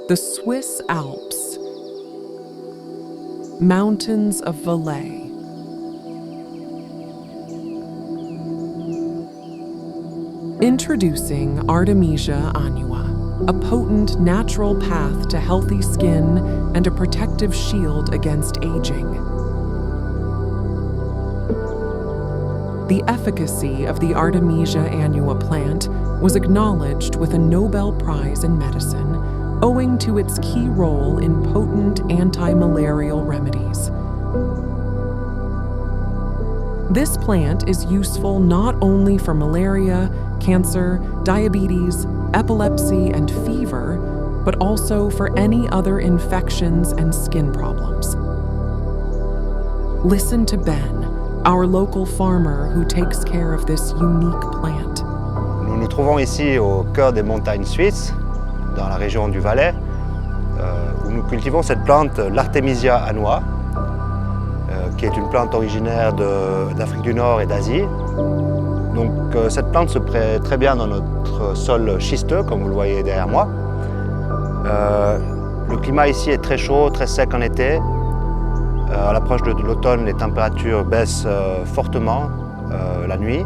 The Swiss Alps, mountains of Valais. Introducing Artemisia Annua, a potent natural path to healthy skin and a protective shield against aging. The efficacy of the Artemisia Annua plant was acknowledged with a Nobel Prize in Medicine, owing to its key role in potent anti-malarial remedies. This plant is useful not only for malaria, cancer, diabetes, epilepsy, and fever, but also for any other infections and skin problems. Listen to Ben, our local farmer who takes care of this unique plant. Nous nous trouvons ici au cœur des montagnes suisses, dans la région du Valais, où nous cultivons cette plante, l'Artemisia Annua, qui est une plante originaire d'Afrique du Nord et d'Asie. Donc cette plante se prête très bien dans notre sol schisteux, comme vous le voyez derrière moi. Le climat ici est très chaud, très sec en été. À l'approche de l'automne, les températures baissent fortement la nuit,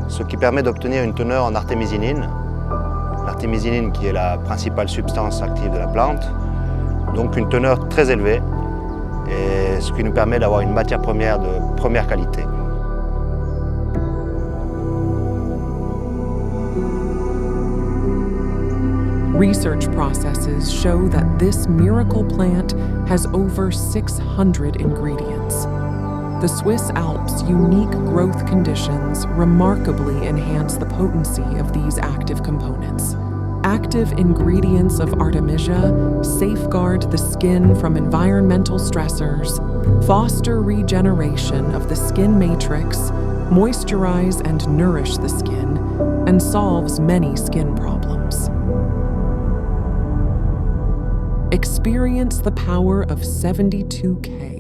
ce qui permet d'obtenir une teneur en artémisinine. L'artémisinine qui est la principale substance active de la plante, donc une teneur très élevée, et ce qui nous permet d'avoir une matière première de première qualité. Research processes show that this miracle plant has over 600 ingredients. The Swiss Alps' unique growth conditions remarkably enhance the potency of these active components. Active ingredients of Artemisia safeguard the skin from environmental stressors, foster regeneration of the skin matrix, moisturize and nourish the skin, and solves many skin problems. Experience the power of 72K.